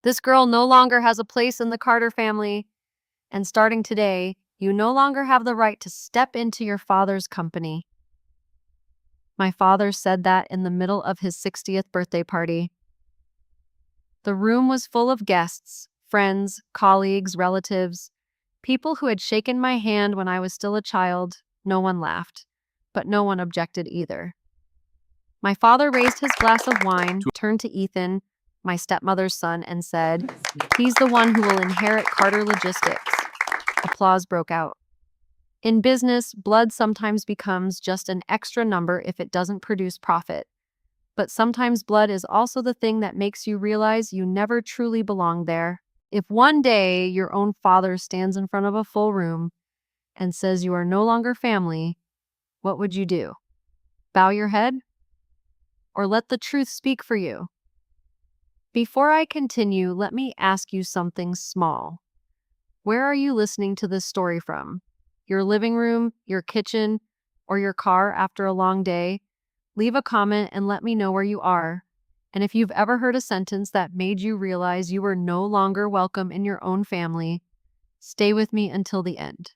This girl no longer has a place in the Carter family, and starting today, you no longer have the right to step into your father's company." My father said that in the middle of his 60th birthday party. The room was full of guests, friends, colleagues, relatives, people who had shaken my hand when I was still a child. No one laughed, but no one objected either. My father raised his glass of wine, turned to Ethan, my stepmother's son, and said, "He's the one who will inherit Carter Logistics." Applause broke out. In business, blood sometimes becomes just an extra number if it doesn't produce profit. But sometimes blood is also the thing that makes you realize you never truly belong there. If one day your own father stands in front of a full room and says you are no longer family, what would you do? Bow your head? Or let the truth speak for you? Before I continue, let me ask you something small. Where are you listening to this story from? Your living room, your kitchen, or your car after a long day? Leave a comment and let me know where you are. And if you've ever heard a sentence that made you realize you were no longer welcome in your own family, stay with me until the end.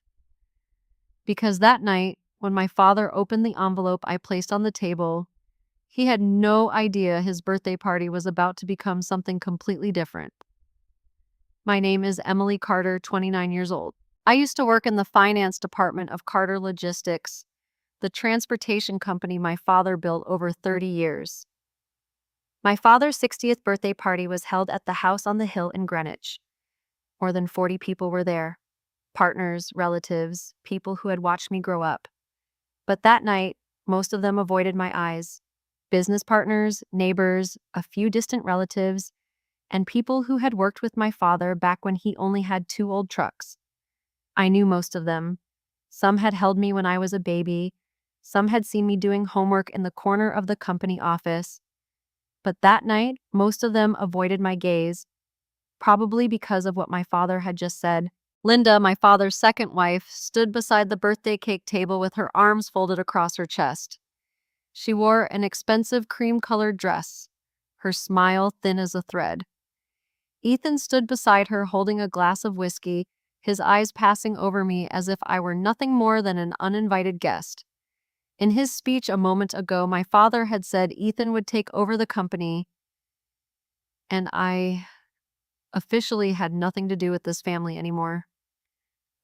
Because that night, when my father opened the envelope I placed on the table, he had no idea his birthday party was about to become something completely different. My name is Emily Carter, 29 years old. I used to work in the finance department of Carter Logistics, the transportation company my father built over 30 years. My father's 60th birthday party was held at the house on the hill in Greenwich. More than 40 people were there. Partners, relatives, people who had watched me grow up. But that night, most of them avoided my eyes. Business partners, neighbors, a few distant relatives, and people who had worked with my father back when he only had 2 old trucks. I knew most of them. Some had held me when I was a baby. Some had seen me doing homework in the corner of the company office. But that night, most of them avoided my gaze, probably because of what my father had just said. Linda, my father's second wife, stood beside the birthday cake table with her arms folded across her chest. She wore an expensive cream-colored dress, her smile thin as a thread. Ethan stood beside her holding a glass of whiskey, his eyes passing over me as if I were nothing more than an uninvited guest. In his speech a moment ago, my father had said Ethan would take over the company, and I officially had nothing to do with this family anymore.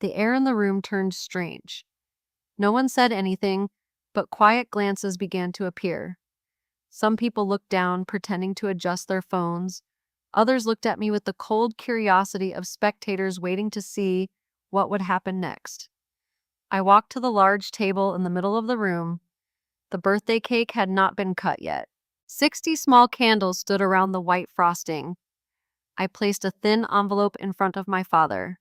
The air in the room turned strange. No one said anything, but quiet glances began to appear. Some people looked down, pretending to adjust their phones. Others looked at me with the cold curiosity of spectators waiting to see what would happen next. I walked to the large table in the middle of the room. The birthday cake had not been cut yet. 60 small candles stood around the white frosting. I placed a thin envelope in front of my father.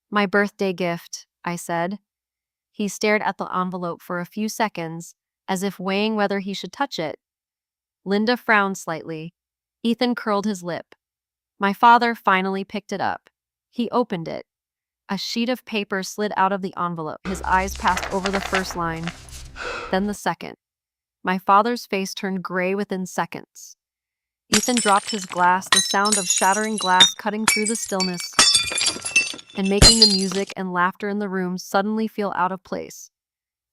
"My birthday gift," I said. He stared at the envelope for a few seconds, as if weighing whether he should touch it. Linda frowned slightly. Ethan curled his lip. My father finally picked it up. He opened it. A sheet of paper slid out of the envelope. His eyes passed over the first line, then the second. My father's face turned gray within seconds. Ethan dropped his glass, the sound of shattering glass cutting through the stillness and making the music and laughter in the room suddenly feel out of place.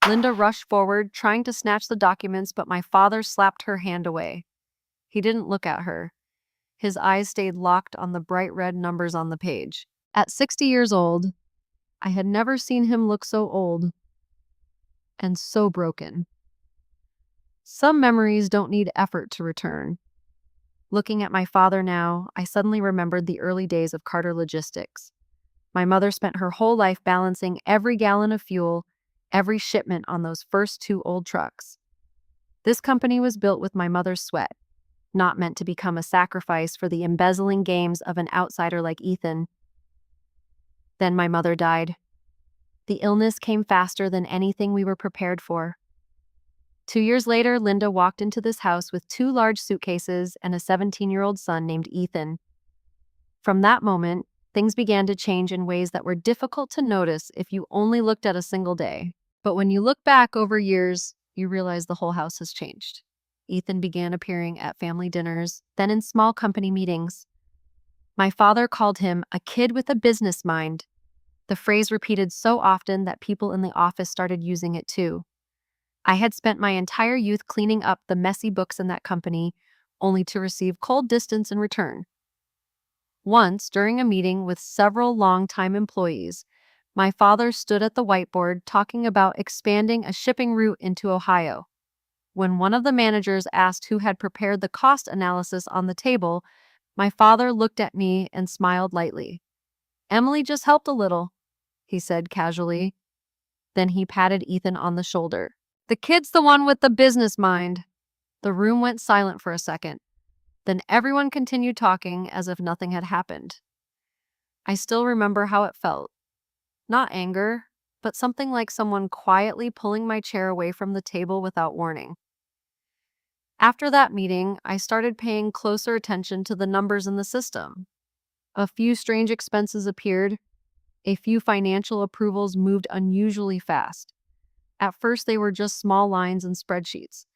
Linda rushed forward, trying to snatch the documents, but my father slapped her hand away. He didn't look at her. His eyes stayed locked on the bright red numbers on the page. At 60 years old, I had never seen him look so old and so broken. Some memories don't need effort to return. Looking at my father now, I suddenly remembered the early days of Carter Logistics. My mother spent her whole life balancing every gallon of fuel, every shipment on those first 2 old trucks. This company was built with my mother's sweat, not meant to become a sacrifice for the embezzling games of an outsider like Ethan. Then my mother died. The illness came faster than anything we were prepared for. 2 years later, Linda walked into this house with 2 large suitcases and a 17-year-old son named Ethan. From that moment, things began to change in ways that were difficult to notice if you only looked at a single day. But when you look back over years, you realize the whole house has changed. Ethan began appearing at family dinners, then in small company meetings. My father called him a kid with a business mind, the phrase repeated so often that people in the office started using it too. I had spent my entire youth cleaning up the messy books in that company, only to receive cold distance in return. Once, during a meeting with several longtime employees, my father stood at the whiteboard talking about expanding a shipping route into Ohio. When one of the managers asked who had prepared the cost analysis on the table, my father looked at me and smiled lightly. "Emily just helped a little," he said casually. Then he patted Ethan on the shoulder. "The kid's the one with the business mind." The room went silent for a second. Then everyone continued talking as if nothing had happened. I still remember how it felt. Not anger, but something like someone quietly pulling my chair away from the table without warning. After that meeting, I started paying closer attention to the numbers in the system. A few strange expenses appeared. A few financial approvals moved unusually fast. At first, they were just small lines and spreadsheets.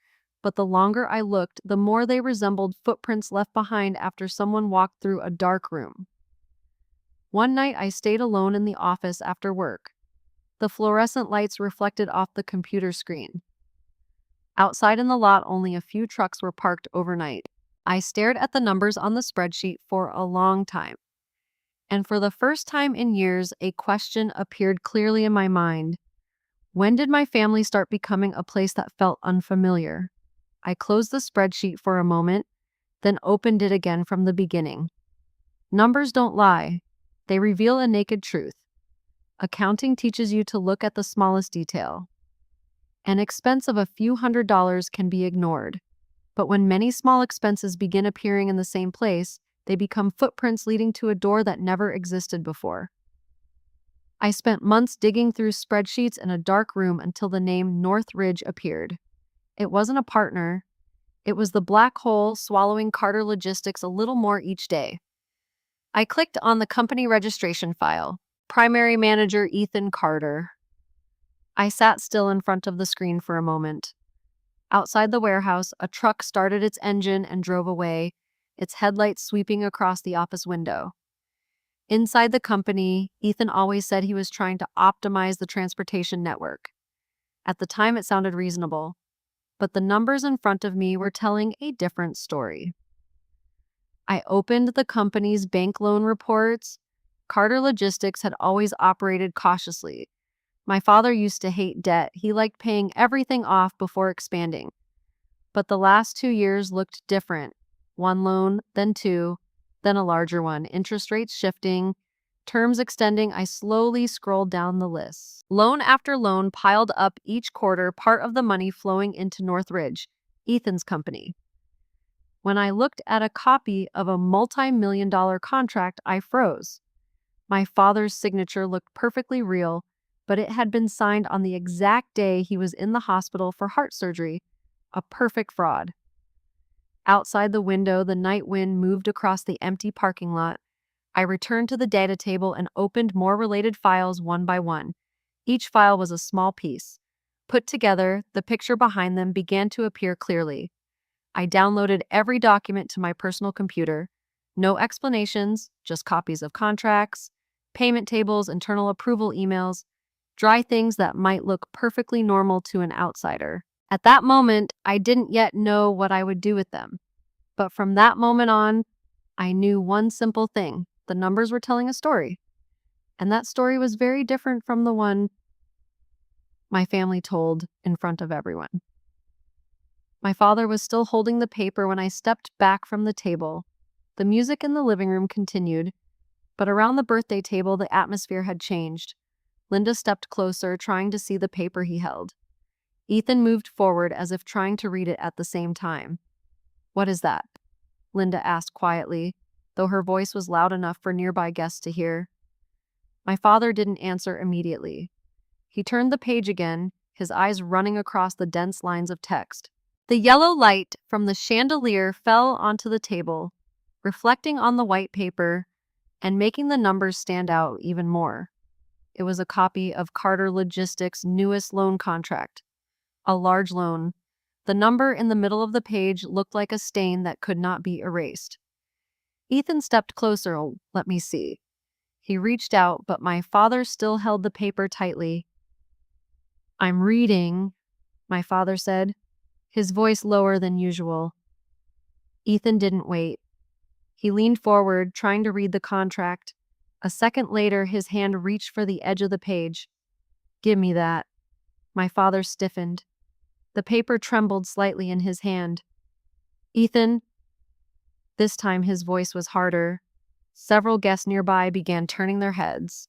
But the longer I looked, the more they resembled footprints left behind after someone walked through a dark room. One night, I stayed alone in the office after work. The fluorescent lights reflected off the computer screen. Outside in the lot, only a few trucks were parked overnight. I stared at the numbers on the spreadsheet for a long time. And for the first time in years, a question appeared clearly in my mind. When did my family start becoming a place that felt unfamiliar? I closed the spreadsheet for a moment, then opened it again from the beginning. Numbers don't lie. They reveal a naked truth. Accounting teaches you to look at the smallest detail. An expense of a few $100s can be ignored. But when many small expenses begin appearing in the same place, they become footprints leading to a door that never existed before. I spent months digging through spreadsheets in a dark room until the name Northridge appeared. It wasn't a partner. It was the black hole swallowing Carter Logistics a little more each day. I clicked on the company registration file. Primary manager Ethan Carter. I sat still in front of the screen for a moment. Outside the warehouse, a truck started its engine and drove away, its headlights sweeping across the office window. Inside the company, Ethan always said he was trying to optimize the transportation network. At the time, it sounded reasonable, but the numbers in front of me were telling a different story. I opened the company's bank loan reports. Carter Logistics had always operated cautiously. My father used to hate debt. He liked paying everything off before expanding. But the last 2 years looked different. One loan, then two, then a larger one, interest rates shifting, terms extending. I slowly scrolled down the list. Loan after loan piled up each quarter, part of the money flowing into Northridge, Ethan's company. When I looked at a copy of a multi-million-dollar contract, I froze. My father's signature looked perfectly real, but it had been signed on the exact day he was in the hospital for heart surgery. A perfect fraud. Outside the window, the night wind moved across the empty parking lot. I returned to the data table and opened more related files one by one. Each file was a small piece. Put together, the picture behind them began to appear clearly. I downloaded every document to my personal computer. No explanations, just copies of contracts, payment tables, internal approval emails, dry things that might look perfectly normal to an outsider. At that moment, I didn't yet know what I would do with them. But from that moment on, I knew one simple thing. The numbers were telling a story. And that story was very different from the one my family told in front of everyone. My father was still holding the paper when I stepped back from the table. The music in the living room continued, but around the birthday table, the atmosphere had changed. Linda stepped closer, trying to see the paper he held. Ethan moved forward as if trying to read it at the same time. "What is that?" Linda asked quietly, though her voice was loud enough for nearby guests to hear. My father didn't answer immediately. He turned the page again, his eyes running across the dense lines of text. The yellow light from the chandelier fell onto the table, reflecting on the white paper and making the numbers stand out even more. It was a copy of Carter Logistics' newest loan contract, a large loan. The number in the middle of the page looked like a stain that could not be erased. Ethan stepped closer. "Oh, let me see." He reached out, but my father still held the paper tightly. "I'm reading," my father said, his voice lower than usual. Ethan didn't wait. He leaned forward, trying to read the contract. A second later, his hand reached for the edge of the page. "Give me that." My father stiffened. The paper trembled slightly in his hand. "Ethan." This time his voice was harder. Several guests nearby began turning their heads.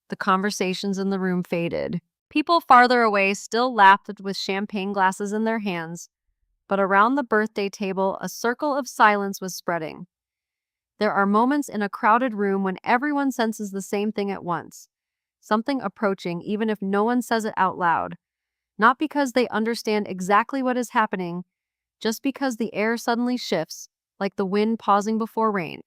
The conversations in the room faded. People farther away still laughed with champagne glasses in their hands, but around the birthday table, a circle of silence was spreading. There are moments in a crowded room when everyone senses the same thing at once, something approaching even if no one says it out loud, not because they understand exactly what is happening, just because the air suddenly shifts, like the wind pausing before rain.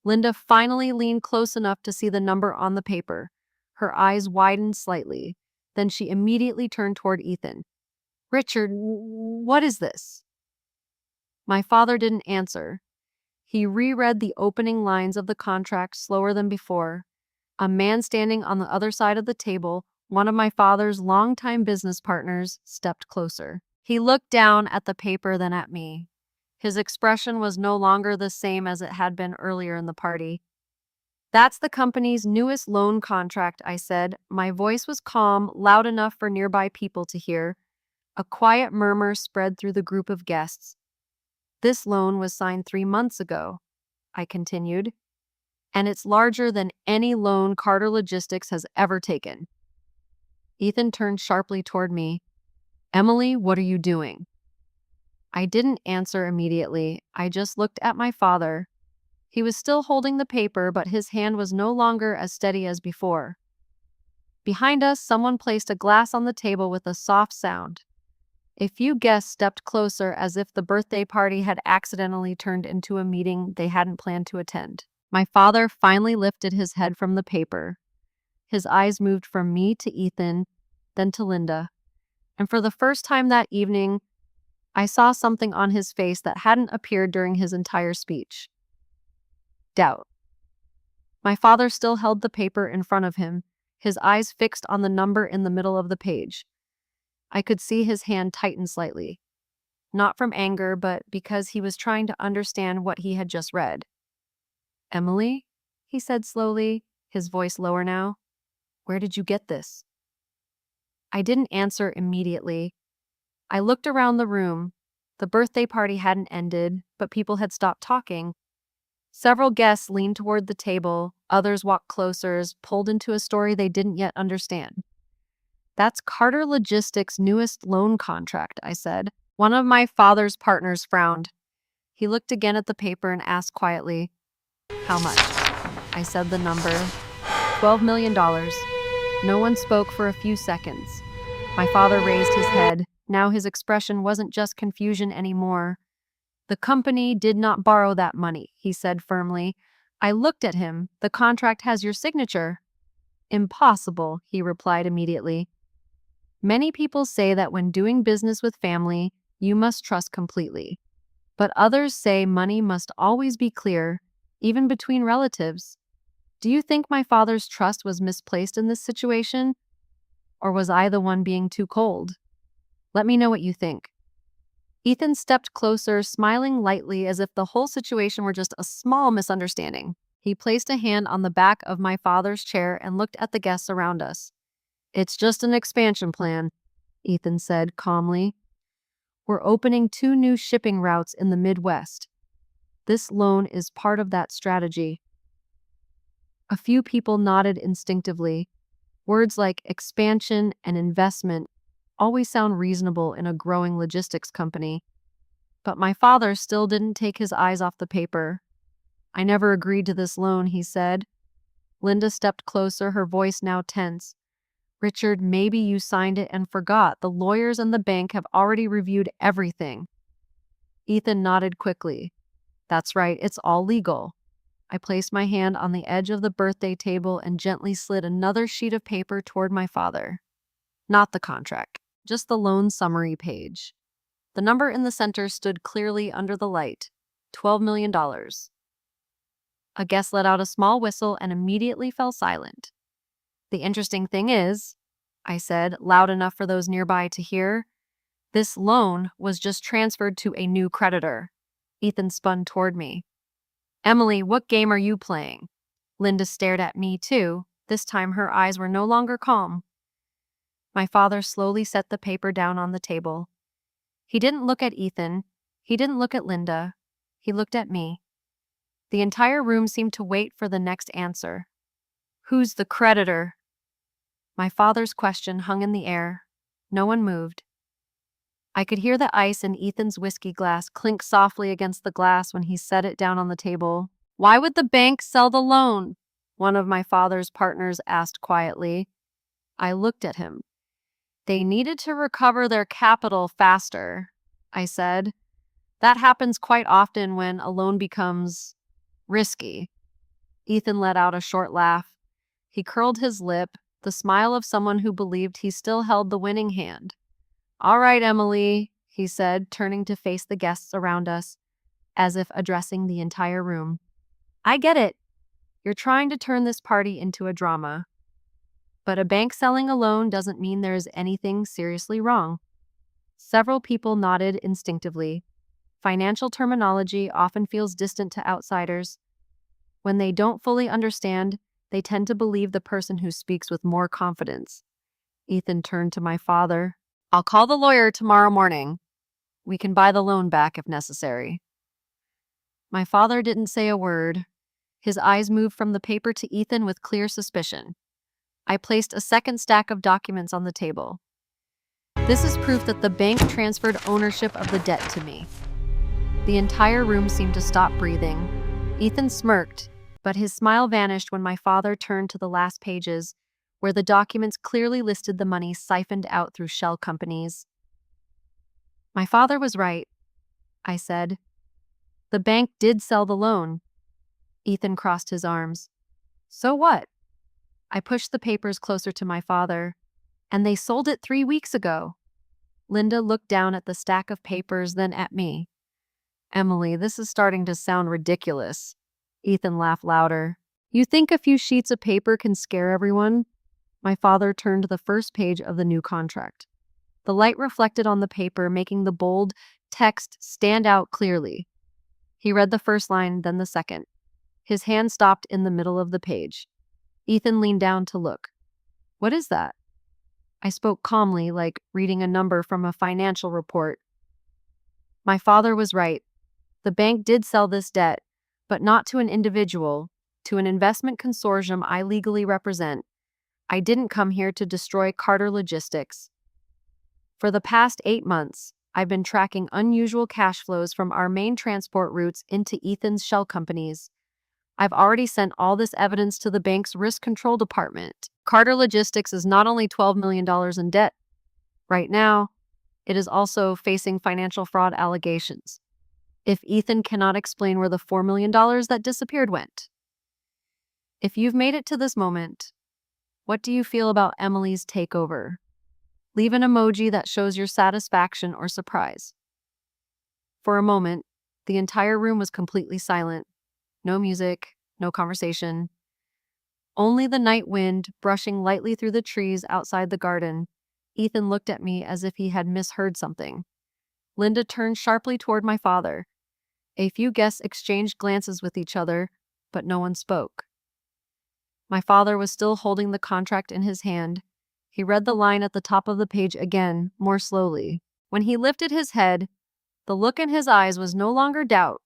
Linda finally leaned close enough to see the number on the paper. Her eyes widened slightly. Then she immediately turned toward Ethan. "Richard, what is this?" My father didn't answer. He reread the opening lines of the contract slower than before. A man standing on the other side of the table, one of my father's longtime business partners, stepped closer. He looked down at the paper, then at me. His expression was no longer the same as it had been earlier in the party. "That's the company's newest loan contract," I said. My voice was calm, loud enough for nearby people to hear. A quiet murmur spread through the group of guests. "This loan was signed 3 months ago," I continued, "and it's larger than any loan Carter Logistics has ever taken." Ethan turned sharply toward me. "Emily, what are you doing?" I didn't answer immediately. I just looked at my father. He was still holding the paper, but his hand was no longer as steady as before. Behind us, someone placed a glass on the table with a soft sound. A few guests stepped closer as if the birthday party had accidentally turned into a meeting they hadn't planned to attend. My father finally lifted his head from the paper. His eyes moved from me to Ethan, then to Linda. And for the first time that evening, I saw something on his face that hadn't appeared during his entire speech. Doubt. My father still held the paper in front of him, his eyes fixed on the number in the middle of the page. I could see his hand tighten slightly. Not from anger, but because he was trying to understand what he had just read. "Emily," he said slowly, his voice lower now, "where did you get this?" I didn't answer immediately. I looked around the room. The birthday party hadn't ended, but people had stopped talking. Several guests leaned toward the table, others walked closer, pulled into a story they didn't yet understand. "That's Carter Logistics' newest loan contract," I said. One of my father's partners frowned. He looked again at the paper and asked quietly, "How much?" I said the number, $12 million. No one spoke for a few seconds. My father raised his head. Now his expression wasn't just confusion anymore. "The company did not borrow that money," he said firmly. I looked at him. "The contract has your signature." "Impossible," he replied immediately. "Many people say that when doing business with family, you must trust completely. But others say money must always be clear, even between relatives. Do you think my father's trust was misplaced in this situation? Or was I the one being too cold? Let me know what you think." Ethan stepped closer, smiling lightly as if the whole situation were just a small misunderstanding. He placed a hand on the back of my father's chair and looked at the guests around us. "It's just an expansion plan," Ethan said calmly. "We're opening 2 new shipping routes in the Midwest. This loan is part of that strategy." A few people nodded instinctively. Words like expansion and investment always sound reasonable in a growing logistics company. But my father still didn't take his eyes off the paper. "I never agreed to this loan," he said. Linda stepped closer, her voice now tense. "Richard, maybe you signed it and forgot. The lawyers and the bank have already reviewed everything." Ethan nodded quickly. "That's right, it's all legal." I placed my hand on the edge of the birthday table and gently slid another sheet of paper toward my father. Not the contract, just the loan summary page. The number in the center stood clearly under the light, $12 million. A guest let out a small whistle and immediately fell silent. The interesting thing is, I said, loud enough for those nearby to hear, this loan was just transferred to a new creditor. Ethan spun toward me. Emily, what game are you playing? Linda stared at me too. This time her eyes were no longer calm. My father slowly set the paper down on the table. He didn't look at Ethan. He didn't look at Linda. He looked at me. The entire room seemed to wait for the next answer. Who's the creditor? My father's question hung in the air. No one moved. I could hear the ice in Ethan's whiskey glass clink softly against the glass when he set it down on the table. Why would the bank sell the loan? One of my father's partners asked quietly. I looked at him. They needed to recover their capital faster, I said. That happens quite often when a loan becomes risky. Ethan let out a short laugh. He curled his lip, the smile of someone who believed he still held the winning hand. All right, Emily, he said, turning to face the guests around us, as if addressing the entire room. I get it. You're trying to turn this party into a drama. But a bank selling a loan doesn't mean there is anything seriously wrong. Several people nodded instinctively. Financial terminology often feels distant to outsiders. When they don't fully understand, they tend to believe the person who speaks with more confidence. Ethan turned to my father. I'll call the lawyer tomorrow morning. We can buy the loan back if necessary. My father didn't say a word. His eyes moved from the paper to Ethan with clear suspicion. I placed a second stack of documents on the table. This is proof that the bank transferred ownership of the debt to me. The entire room seemed to stop breathing. Ethan smirked, but his smile vanished when my father turned to the last pages, where the documents clearly listed the money siphoned out through shell companies. My father was right, I said. The bank did sell the loan. Ethan crossed his arms. So what? I pushed the papers closer to my father. And they sold it 3 weeks ago. Linda looked down at the stack of papers, then at me. Emily, this is starting to sound ridiculous. Ethan laughed louder. You think a few sheets of paper can scare everyone? My father turned to the first page of the new contract. The light reflected on the paper, making the bold text stand out clearly. He read the first line, then the second. His hand stopped in the middle of the page. Ethan leaned down to look. What is that? I spoke calmly, like reading a number from a financial report. My father was right. The bank did sell this debt, but not to an individual, to an investment consortium I legally represent. I didn't come here to destroy Carter Logistics. For the past 8 months, I've been tracking unusual cash flows from our main transport routes into Ethan's shell companies. I've already sent all this evidence to the bank's risk control department. Carter Logistics is not only $12 million in debt. Right now, it is also facing financial fraud allegations. If Ethan cannot explain where the $4 million that disappeared went. If you've made it to this moment, what do you feel about Emily's takeover? Leave an emoji that shows your satisfaction or surprise. For a moment, the entire room was completely silent. No music, no conversation. Only the night wind brushing lightly through the trees outside the garden. Ethan looked at me as if he had misheard something. Linda turned sharply toward my father. A few guests exchanged glances with each other, but no one spoke. My father was still holding the contract in his hand. He read the line at the top of the page again, more slowly. When he lifted his head, the look in his eyes was no longer doubt.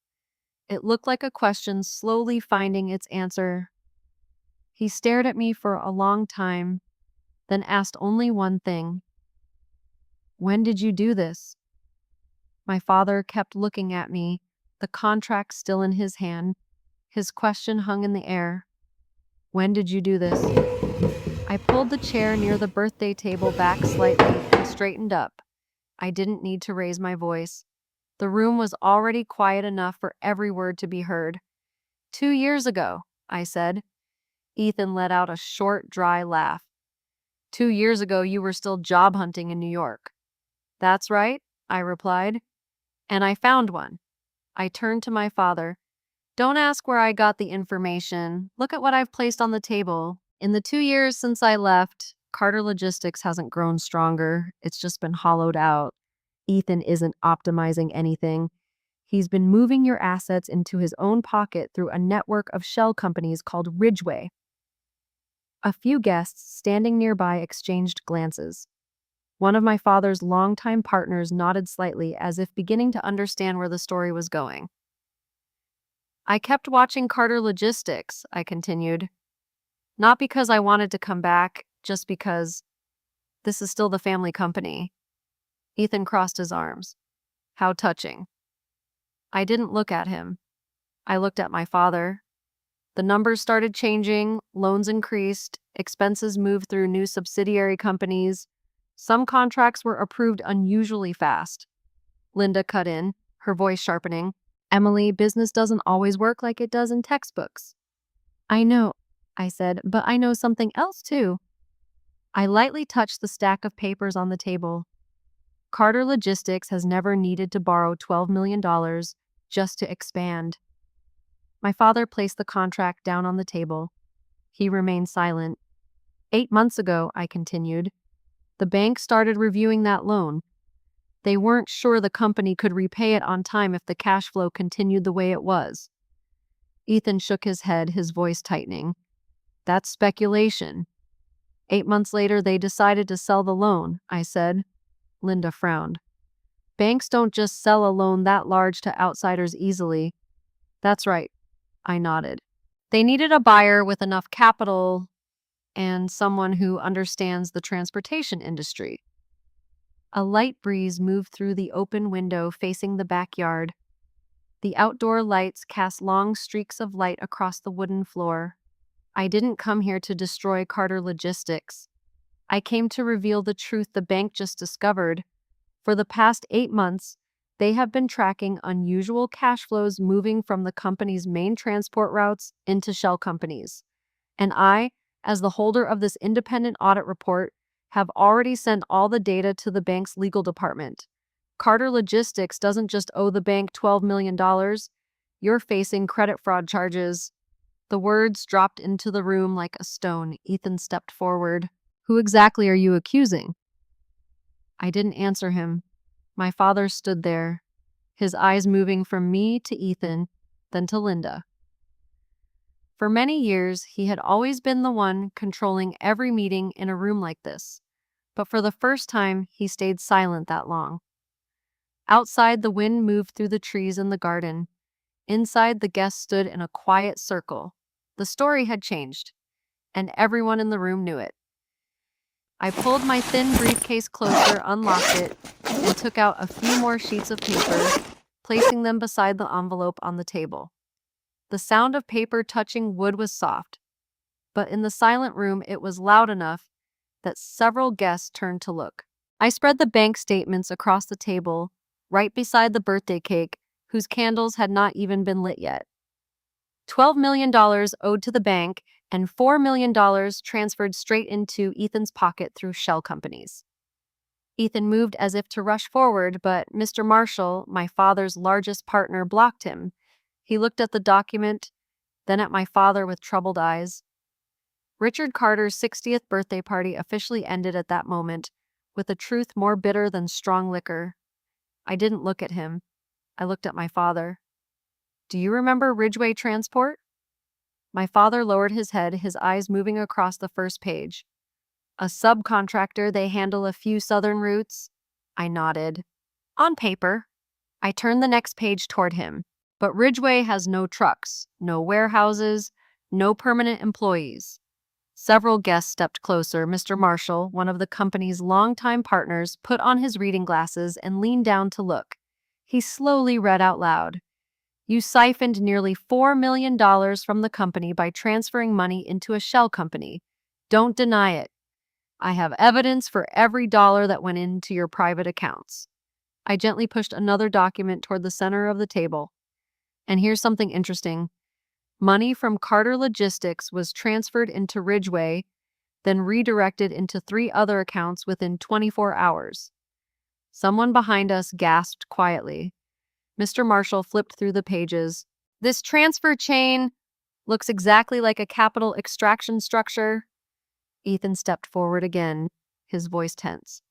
It looked like a question slowly finding its answer. He stared at me for a long time, then asked only one thing. When did you do this? My father kept looking at me, the contract still in his hand. His question hung in the air. When did you do this? I pulled the chair near the birthday table back slightly and straightened up. I didn't need to raise my voice. The room was already quiet enough for every word to be heard. 2 years ago, I said. Ethan let out a short, dry laugh. 2 years ago, you were still job hunting in New York. That's right, I replied. And I found one. I turned to my father. Don't ask where I got the information. Look at what I've placed on the table. In the 2 years since I left, Carter Logistics hasn't grown stronger. It's just been hollowed out. Ethan isn't optimizing anything. He's been moving your assets into his own pocket through a network of shell companies called Ridgeway. A few guests standing nearby exchanged glances. One of my father's longtime partners nodded slightly as if beginning to understand where the story was going. I kept watching Carter Logistics, I continued. Not because I wanted to come back, just because this is still the family company. Ethan crossed his arms. How touching. I didn't look at him. I looked at my father. The numbers started changing, loans increased, expenses moved through new subsidiary companies. Some contracts were approved unusually fast. Linda cut in, her voice sharpening. Emily, business doesn't always work like it does in textbooks. I know, I said, but I know something else too. I lightly touched the stack of papers on the table. Carter Logistics has never needed to borrow $12 million just to expand. My father placed the contract down on the table. He remained silent. 8 months ago, I continued, the bank started reviewing that loan. They weren't sure the company could repay it on time if the cash flow continued the way it was. Ethan shook his head, his voice tightening. That's speculation. 8 months later, they decided to sell the loan, I said. Linda frowned. Banks don't just sell a loan that large to outsiders easily. That's right, I nodded. They needed a buyer with enough capital and someone who understands the transportation industry. A light breeze moved through the open window facing the backyard. The outdoor lights cast long streaks of light across the wooden floor. I didn't come here to destroy Carter Logistics. I came to reveal the truth the bank just discovered. For the past 8 months, they have been tracking unusual cash flows moving from the company's main transport routes into shell companies. And I, as the holder of this independent audit report, have already sent all the data to the bank's legal department. Carter Logistics doesn't just owe the bank $12 million. You're facing credit fraud charges. The words dropped into the room like a stone. Ethan stepped forward. Who exactly are you accusing? I didn't answer him. My father stood there, his eyes moving from me to Ethan, then to Linda. For many years, he had always been the one controlling every meeting in a room like this. But for the first time, he stayed silent that long. Outside, the wind moved through the trees in the garden. Inside, the guests stood in a quiet circle. The story had changed, and everyone in the room knew it. I pulled my thin briefcase closer, unlocked it, and took out a few more sheets of paper, placing them beside the envelope on the table. The sound of paper touching wood was soft, but in the silent room it was loud enough that several guests turned to look. I spread the bank statements across the table, right beside the birthday cake, whose candles had not even been lit yet. $12 million owed to the bank and $4 million transferred straight into Ethan's pocket through shell companies. Ethan moved as if to rush forward, but Mr. Marshall, my father's largest partner, blocked him. He looked at the document, then at my father with troubled eyes. Richard Carter's 60th birthday party officially ended at that moment, with a truth more bitter than strong liquor. I didn't look at him. I looked at my father. Do you remember Ridgeway Transport? My father lowered his head, his eyes moving across the first page. A subcontractor, they handle a few southern routes? I nodded. On paper. I turned the next page toward him. But Ridgeway has no trucks, no warehouses, no permanent employees. Several guests stepped closer. Mr. Marshall, one of the company's longtime partners, put on his reading glasses and leaned down to look. He slowly read out loud. You siphoned nearly $4 million from the company by transferring money into a shell company. Don't deny it. I have evidence for every dollar that went into your private accounts. I gently pushed another document toward the center of the table. And here's something interesting. Money from Carter Logistics was transferred into Ridgeway, then redirected into 3 other accounts within 24 hours. Someone behind us gasped quietly. Mr. Marshall flipped through the pages. This transfer chain looks exactly like a capital extraction structure. Ethan stepped forward again, his voice tense.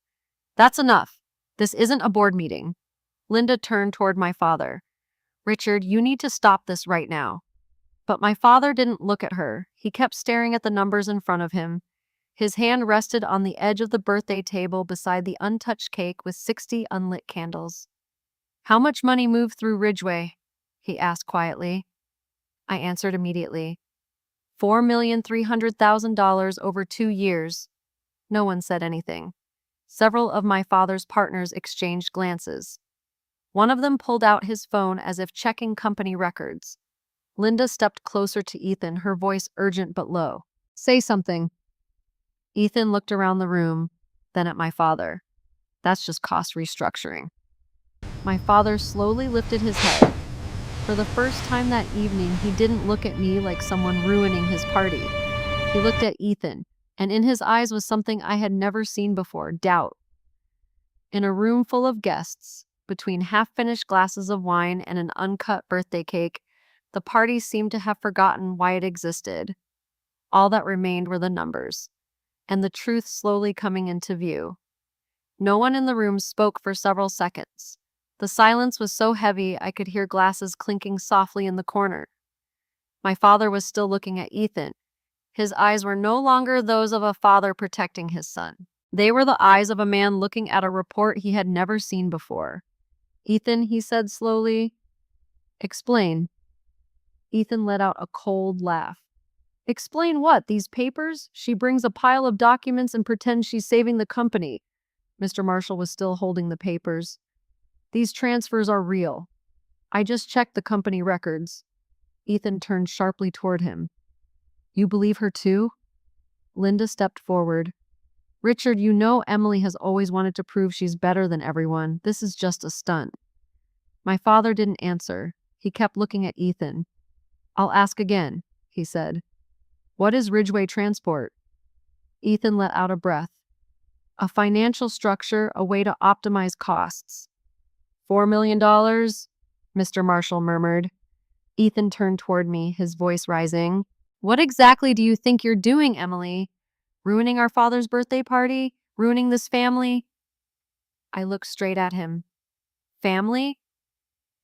That's enough. This isn't a board meeting. Linda turned toward my father. Richard, you need to stop this right now. But my father didn't look at her. He kept staring at the numbers in front of him. His hand rested on the edge of the birthday table beside the untouched cake with 60 unlit candles. How much money moved through Ridgeway? He asked quietly. I answered immediately. $4,300,000 over 2 years. No one said anything. Several of my father's partners exchanged glances. One of them pulled out his phone as if checking company records. Linda stepped closer to Ethan, her voice urgent but low. Say something. Ethan looked around the room, then at my father. That's just cost restructuring. My father slowly lifted his head. For the first time that evening, he didn't look at me like someone ruining his party. He looked at Ethan, and in his eyes was something I had never seen before, doubt. In a room full of guests, between half-finished glasses of wine and an uncut birthday cake, the party seemed to have forgotten why it existed. All that remained were the numbers, and the truth slowly coming into view. No one in the room spoke for several seconds. The silence was so heavy I could hear glasses clinking softly in the corner. My father was still looking at Ethan. His eyes were no longer those of a father protecting his son. They were the eyes of a man looking at a report he had never seen before. Ethan, he said slowly. Explain. Ethan let out a cold laugh. Explain what? These papers? She brings a pile of documents and pretends she's saving the company. Mr. Marshall was still holding the papers. These transfers are real. I just checked the company records. Ethan turned sharply toward him. You believe her too? Linda stepped forward. Richard, you know Emily has always wanted to prove she's better than everyone. This is just a stunt. My father didn't answer. He kept looking at Ethan. I'll ask again, he said. What is Ridgeway Transport? Ethan let out a breath. A financial structure, a way to optimize costs. $4 million? Mr. Marshall murmured. Ethan turned toward me, his voice rising. What exactly do you think you're doing, Emily? Ruining our father's birthday party? Ruining this family? I looked straight at him. Family?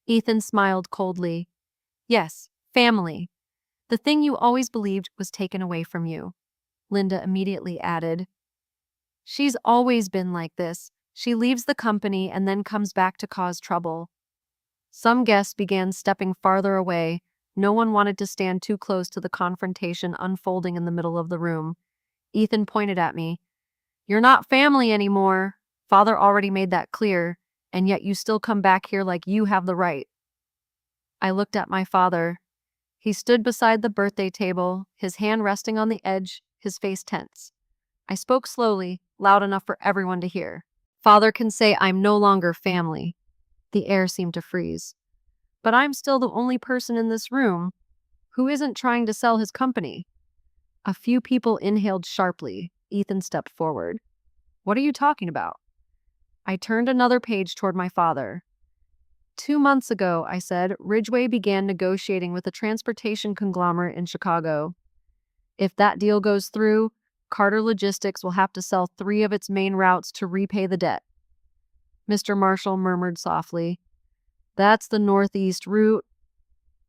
Ethan smiled coldly. Yes, family. The thing you always believed was taken away from you. Linda immediately added. She's always been like this. She leaves the company and then comes back to cause trouble. Some guests began stepping farther away. No one wanted to stand too close to the confrontation unfolding in the middle of the room. Ethan pointed at me. You're not family anymore. Father already made that clear, and yet you still come back here like you have the right. I looked at my father. He stood beside the birthday table, his hand resting on the edge, his face tense. I spoke slowly, loud enough for everyone to hear. Father can say I'm no longer family. The air seemed to freeze. But I'm still the only person in this room who isn't trying to sell his company. A few people inhaled sharply. Ethan stepped forward. What are you talking about? I turned another page toward my father. 2 months ago, I said, Ridgeway began negotiating with a transportation conglomerate in Chicago. If that deal goes through, Carter Logistics will have to sell 3 of its main routes to repay the debt. Mr. Marshall murmured softly. That's the northeast route.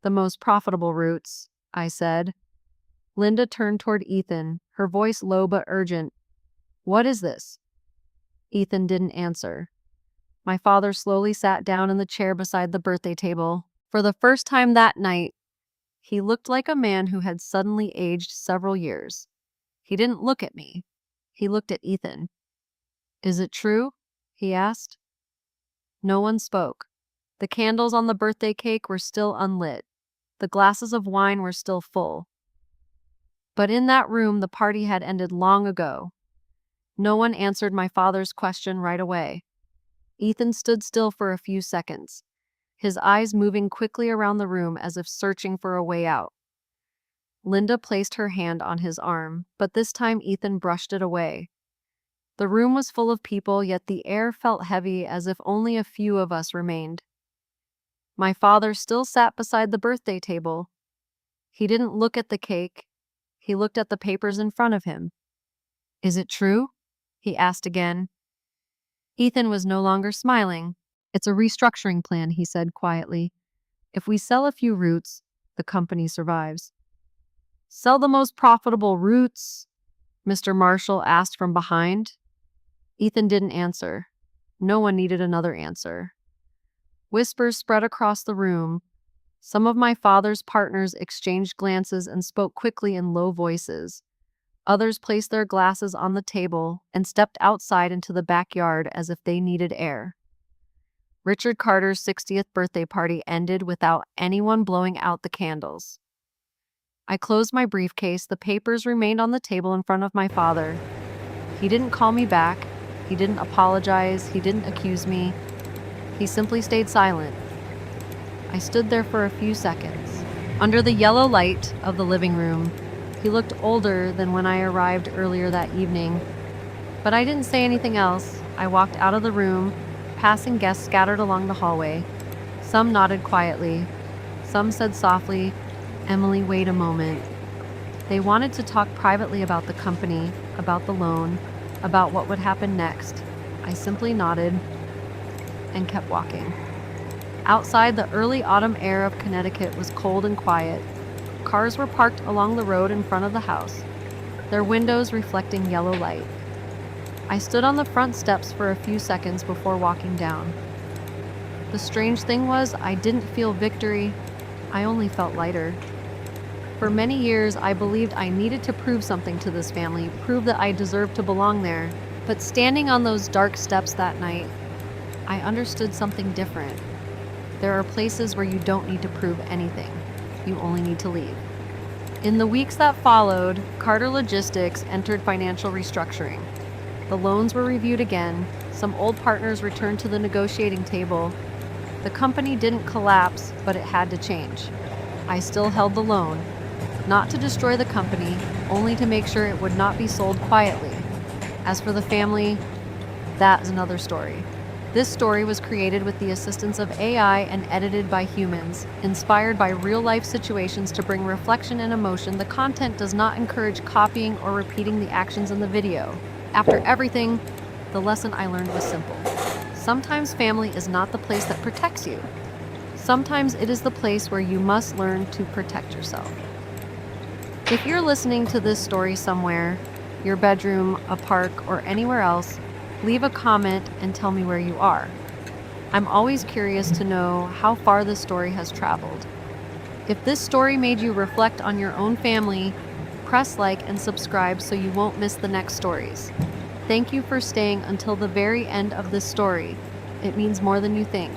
The most profitable routes, I said. Linda turned toward Ethan, her voice low but urgent. What is this? Ethan didn't answer. My father slowly sat down in the chair beside the birthday table. For the first time that night, he looked like a man who had suddenly aged several years. He didn't look at me. He looked at Ethan. Is it true? He asked. No one spoke. The candles on the birthday cake were still unlit. The glasses of wine were still full. But in that room, the party had ended long ago. No one answered my father's question right away. Ethan stood still for a few seconds, his eyes moving quickly around the room as if searching for a way out. Linda placed her hand on his arm, but this time Ethan brushed it away. The room was full of people, yet the air felt heavy as if only a few of us remained. My father still sat beside the birthday table. He didn't look at the cake. He looked at the papers in front of him. "Is it true?" he asked again. Ethan was no longer smiling. "It's a restructuring plan," he said quietly. "If we sell a few roots, the company survives." "Sell the most profitable roots?" Mr. Marshall asked from behind. Ethan didn't answer. No one needed another answer. Whispers spread across the room. Some of my father's partners exchanged glances and spoke quickly in low voices. Others placed their glasses on the table and stepped outside into the backyard as if they needed air. Richard Carter's 60th birthday party ended without anyone blowing out the candles. I closed my briefcase. The papers remained on the table in front of my father. He didn't call me back. He didn't apologize. He didn't accuse me. He simply stayed silent. I stood there for a few seconds. Under the yellow light of the living room, he looked older than when I arrived earlier that evening. But I didn't say anything else. I walked out of the room, passing guests scattered along the hallway. Some nodded quietly. Some said softly, "Emily, wait a moment." They wanted to talk privately about the company, about the loan, about what would happen next. I simply nodded and kept walking. Outside, the early autumn air of Connecticut was cold and quiet. Cars were parked along the road in front of the house, their windows reflecting yellow light. I stood on the front steps for a few seconds before walking down. The strange thing was, I didn't feel victory. I only felt lighter. For many years, I believed I needed to prove something to this family, prove that I deserved to belong there. But standing on those dark steps that night, I understood something different. There are places where you don't need to prove anything. You only need to leave. In the weeks that followed, Carter Logistics entered financial restructuring. The loans were reviewed again. Some old partners returned to the negotiating table. The company didn't collapse, but it had to change. I still held the loan, not to destroy the company, only to make sure it would not be sold quietly. As for the family, that is another story. This story was created with the assistance of AI and edited by humans, inspired by real-life situations to bring reflection and emotion. The content does not encourage copying or repeating the actions in the video. After everything, the lesson I learned was simple. Sometimes family is not the place that protects you. Sometimes it is the place where you must learn to protect yourself. If you're listening to this story somewhere, your bedroom, a park, or anywhere else, leave a comment and tell me where you are. I'm always curious to know how far this story has traveled. If this story made you reflect on your own family, press like and subscribe so you won't miss the next stories. Thank you for staying until the very end of this story. It means more than you think.